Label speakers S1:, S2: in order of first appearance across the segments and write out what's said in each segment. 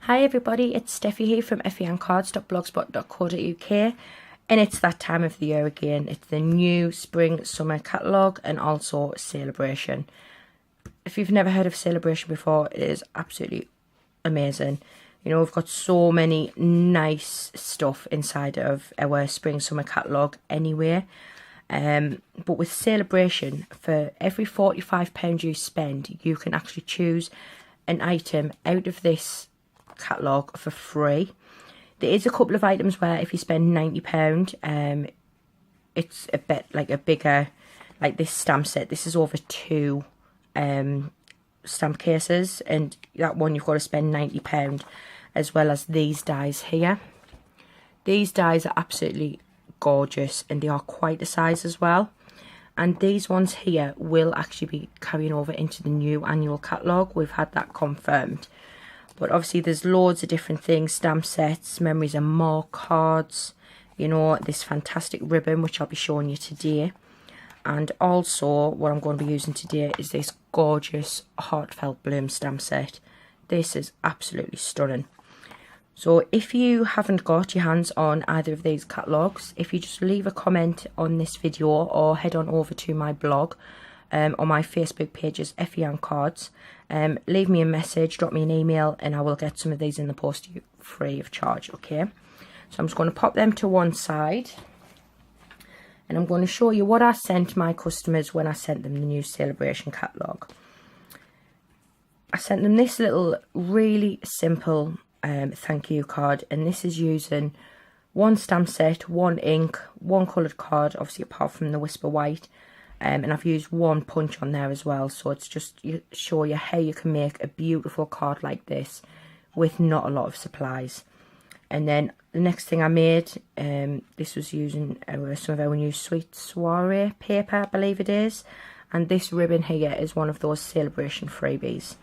S1: Hi everybody, it's Steffi here from effieandcards.blogspot.co.uk, and it's that time of the year again. It's the new spring summer catalogue and also Celebration. If you've never heard of Celebration before, it is absolutely amazing. You know, we've got so many nice stuff inside of our spring summer catalogue anyway. But with Celebration, for every £45 you spend, you can actually choose an item out of this catalogue for free. There is a couple of items where if you spend £90, it's a bit like a bigger, like this stamp set. This is over 2 stamp cases, and that one you've got to spend £90, as well as these dies here. These dies are absolutely gorgeous, and they are quite a size as well. And these ones here will actually be carrying over into the new annual catalogue. We've had that confirmed. But obviously there's loads of different things, stamp sets, memories and more, cards, you know, this fantastic ribbon which I'll be showing you today. And also what I'm going to be using today is this gorgeous heartfelt bloom stamp set. This is absolutely stunning. So if you haven't got your hands on either of these catalogues, if you just leave a comment on this video or head on over to my blog, on my Facebook pages, Effie and Cards, leave me a message, drop me an email, and I will get some of these in the post to you free of charge, okay? So I'm just going to pop them to one side, and I'm going to show you what I sent my customers when I sent them the new Celebration catalogue. I sent them this little really simple thank you card, and this is using one stamp set, one ink, one coloured card, obviously apart from the Whisper White, and I've used one punch on there as well. So it's just show you how you can make a beautiful card like this with not a lot of supplies. And then the next thing I made, this was using some of our new Sweet Soiree paper, I believe it is, and this ribbon here is one of those Celebration freebies,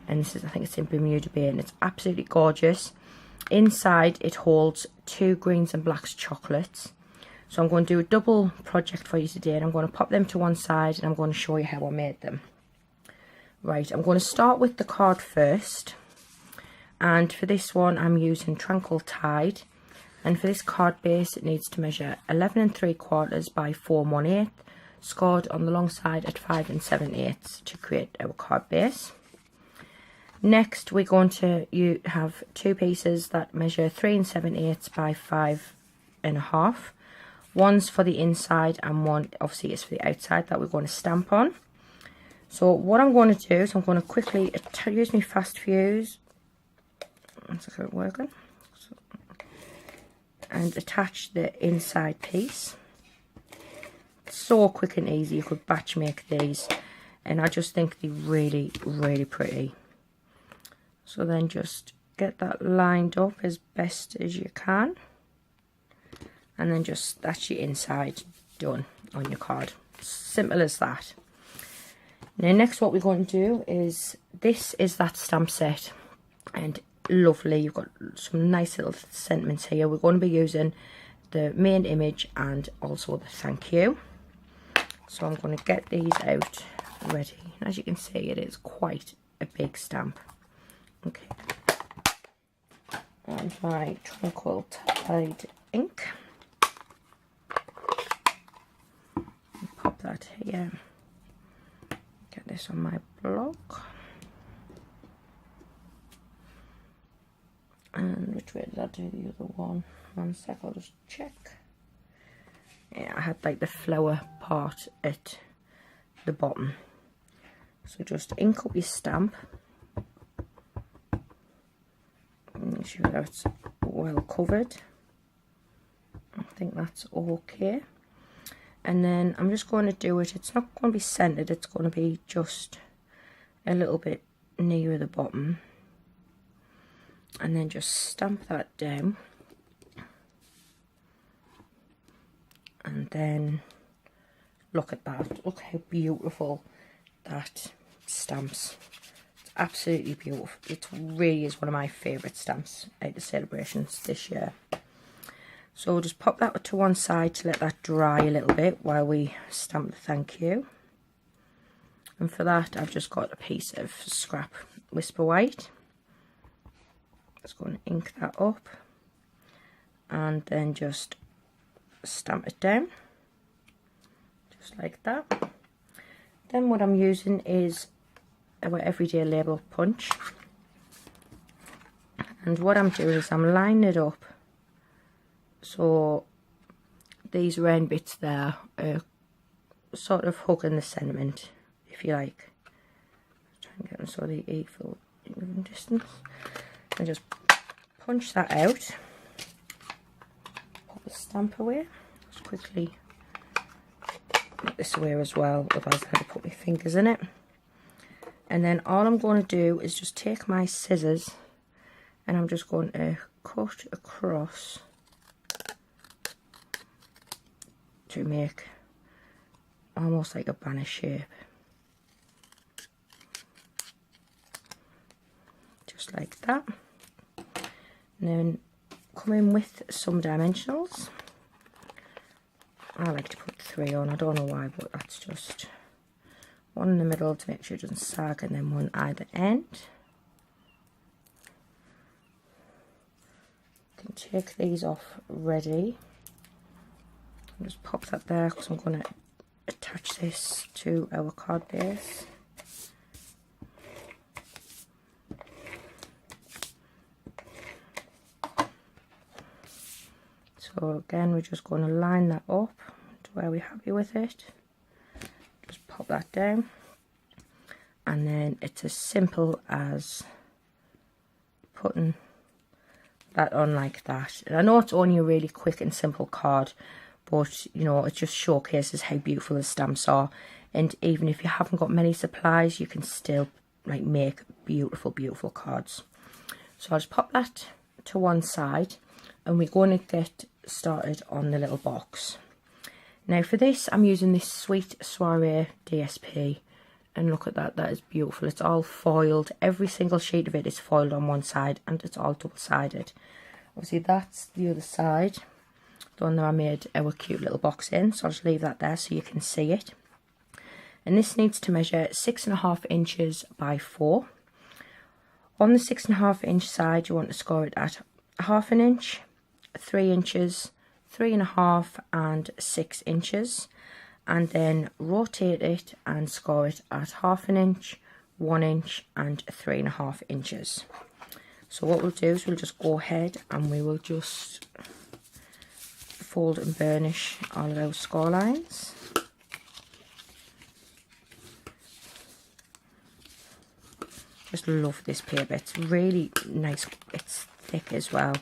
S1: and this is, I think it's in Bermuda Bay, and it's absolutely gorgeous. Inside it holds 2 greens and blacks chocolates. So I'm going to do a double project for you today, and I'm going to pop them to one side and I'm going to show you how I made them. Right, I'm going to start with the card first, and for this one I'm using Tranquil Tide, and for this card base it needs to measure 11 3/4 by 4 1/8, scored on the long side at 5 7/8 to create our card base. Next we're going to have 2 pieces that measure 3 7/8 by 5 1/2. One's for the inside and one obviously is for the outside that we're going to stamp on. So what I'm going to do is I'm going to quickly use my fast fuse, and attach the inside piece. So quick and easy, you could batch make these, and I just think they're really, really pretty. So then just get that lined up as best as you can, and then just that's your inside done on your card. Simple as that. Now next what we're going to do is, this is that stamp set, and lovely, you've got some nice little sentiments here. We're going to be using the main image and also the thank you. So I'm going to get these out ready. As you can see, it is quite a big stamp. Okay, and my Tranquil Tide ink. Pop that here. Get this on my block. And which way did I do the other one? One sec, I'll just check. Yeah, I had like the flower part at the bottom. So just ink up your stamp. Make sure that's well covered. I think that's okay. And then I'm just going to do it, it's not going to be centered, it's going to be just a little bit nearer the bottom. And then just stamp that down. And then look at that, look how beautiful that stamps. It's absolutely beautiful. It really is one of my favourite stamps out of Celebrations this year. So we'll just pop that to one side to let that dry a little bit while we stamp the thank you. And for that I've just got a piece of scrap Whisper White. Just going to ink that up and then just stamp it down, just like that. Then what I'm using is our everyday label punch, and what I'm doing is I'm lining it up so these round bits there are sort of hugging the sentiment, if you like. Try and get them so they're equal distance, and just punch that out. Put the stamp away. Just quickly put this away as well, otherwise I had to put my fingers in it. And then all I'm going to do is just take my scissors and I'm just going to cut across to make almost like a banner shape. Just like that. And then come in with some dimensionals. I like to put 3 on, I don't know why, but that's just one in the middle to make sure it doesn't sag, and then one either end. You can take these off ready. I'll just pop that there because I'm going to attach this to our card base. So again, we're just going to line that up to where we're happy with it. Just pop that down, and then it's as simple as putting that on like that. And I know it's only a really quick and simple card, but you know, it just showcases how beautiful the stamps are, and even if you haven't got many supplies, you can still like make beautiful cards. So I'll just pop that to one side, and we're going to get started on the little box. Now for this, I'm using this Sweet Soiree DSP, and look at that, that is beautiful. It's all foiled, every single sheet of it is foiled on one side, and it's all double-sided. Obviously that's the other side, the one that I made our cute little box in, so I'll just leave that there so you can see it. And this needs to measure 6.5 inches by 4. On the 6.5 inch side, you want to score it at 1/2 inch, 3 inches, 3.5 and 6 inches, and then rotate it and score it at 1/2 inch, 1 inch and 3.5 inches. So what we'll do is we'll just go ahead and we will just fold and burnish all of those score lines. Just love this paper, it's really nice, it's thick as well.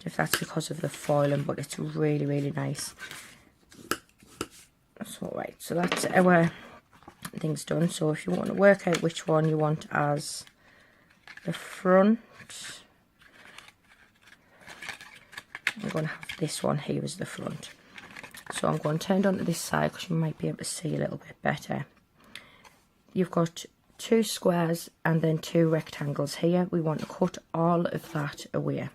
S1: If that's because of the foiling, but it's really nice. So right, so that's our things done. So if you want to work out which one you want as the front, I'm going to have this one here as the front. So I'm going to turn it onto this side because you might be able to see a little bit better. You've got 2 squares and then 2 rectangles here. We want to cut all of that away.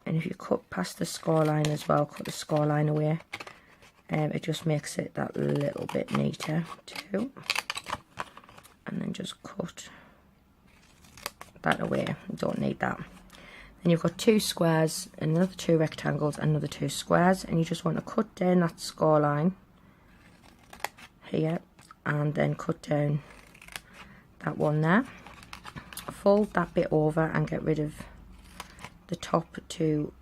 S1: And if you cut past the score line as well, cut the score line away, it just makes it that little bit neater too. And then just cut that away, you don't need that. Then you've got 2 squares, another 2 rectangles, another 2 squares, and you just want to cut down that score line here, and then cut down that one there. Fold that bit over and get rid of the top 2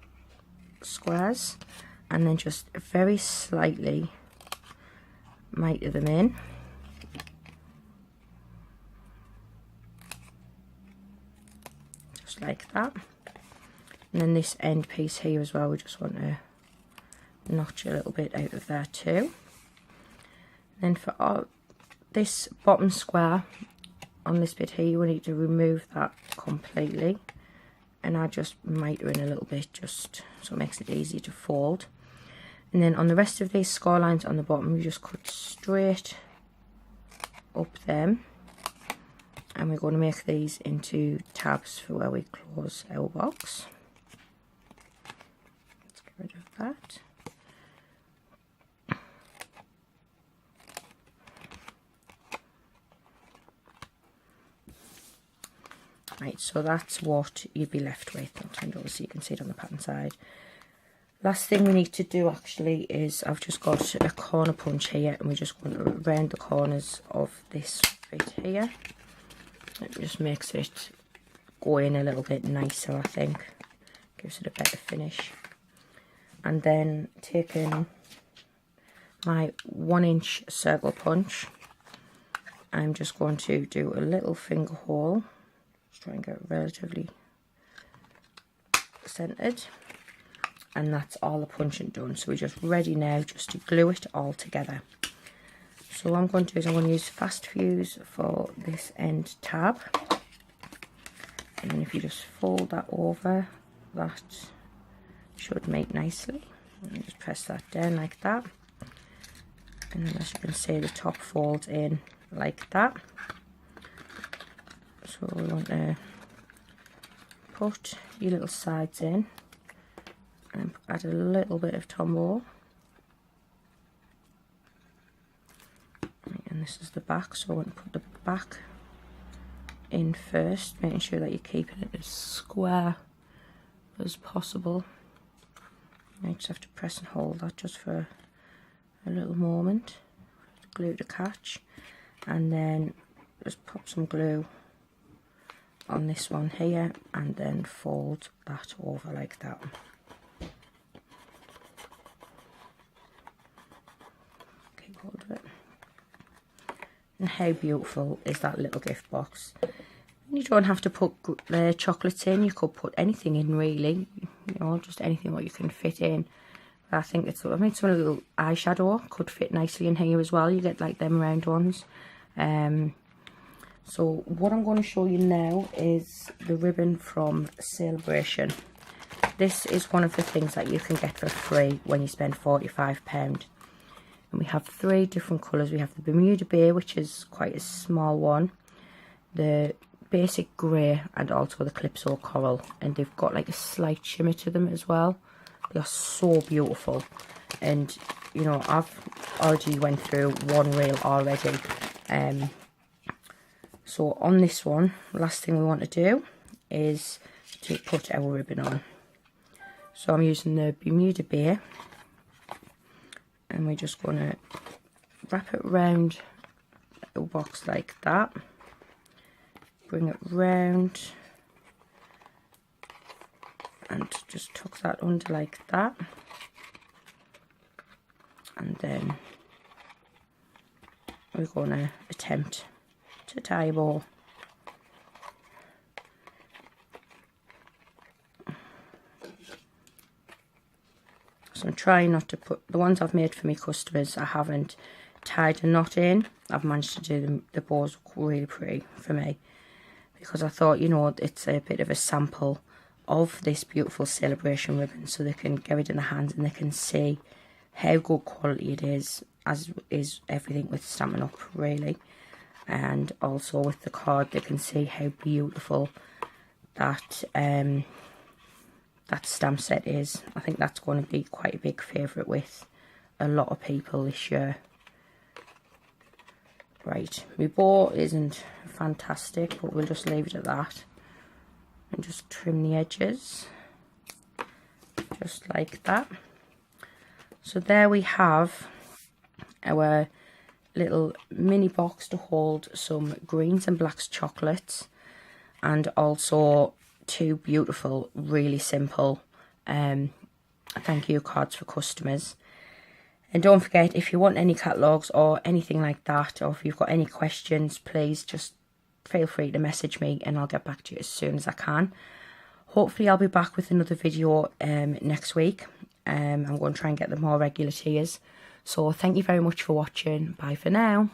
S1: squares, and then just very slightly miter them in. Just like that. And then this end piece here as well, we just want to notch a little bit out of there too. Then for all this bottom square on this bit here, you will need to remove that completely. And I just miter in a little bit just so it makes it easy to fold. And then on the rest of these score lines on the bottom, you just cut straight up them. And we're going to make these into tabs for where we close our box. Let's get rid of that. Right, so that's what you'd be left with. I'll turn it over so you can see it on the pattern side. Last thing we need to do actually is I've just got a corner punch here, and we're just going to round the corners of this bit here. It just makes it go in a little bit nicer, I think. Gives it a better finish. And then taking my 1-inch circle punch, I'm just going to do a little finger hole. Just try and get it relatively centered. And that's all the punching done. So we're just ready now just to glue it all together. So what I'm going to do is I'm going to use Fast Fuse for this end tab. And then if you just fold that over, that should mate nicely. And just press that down like that. And then as you can see, the top folds in like that. So we want to put your little sides in and add a little bit of Tombow. And this is the back, so I want to put the back in first, making sure that you're keeping it as square as possible. You just have to press and hold that just for a little moment for the glue to catch, and then just pop some glue on this one here and then fold that over like that. Keep hold of it. And how beautiful is that little gift box? You don't have to put the chocolates in, you could put anything in really, you know, just anything what you can fit in. I think it's, I made some little eyeshadow, could fit nicely in here as well. You get like them round ones. So what I'm going to show you now is the ribbon from Celebration. This is one of the things that you can get for free when you spend £45. And we have 3 different colours. We have the Bermuda Bay, which is quite a small one, the basic grey, and also the Calypso Coral. And they've got like a slight shimmer to them as well. They are so beautiful. And, you know, I've already went through one reel already. So on this one, last thing we want to do is to put our ribbon on. So I'm using the Bermuda Bay. And we're just going to wrap it around the box like that. Bring it round. And just tuck that under like that. And then we're going to attempt to tie a bow. So I'm trying not to put, the ones I've made for my customers, I haven't tied a knot in. I've managed to do them, the bows really pretty for me. Because I thought, you know, it's a bit of a sample of this beautiful Celebration ribbon, so they can get it in their hands and they can see how good quality it is, as is everything with Stampin' Up really. And also with the card, they can see how beautiful that that stamp set is. I think that's going to be quite a big favourite with a lot of people this year. Right, my bow isn't fantastic, but we'll just leave it at that. And just trim the edges. Just like that. So there we have our little mini box to hold some greens and blacks chocolates. And also 2 beautiful, really simple thank you cards for customers. And don't forget, if you want any catalogues or anything like that, or if you've got any questions, please just feel free to message me and I'll get back to you as soon as I can. Hopefully I'll be back with another video next week. I'm going to try and get them more regular tiers. So thank you very much for watching. Bye for now.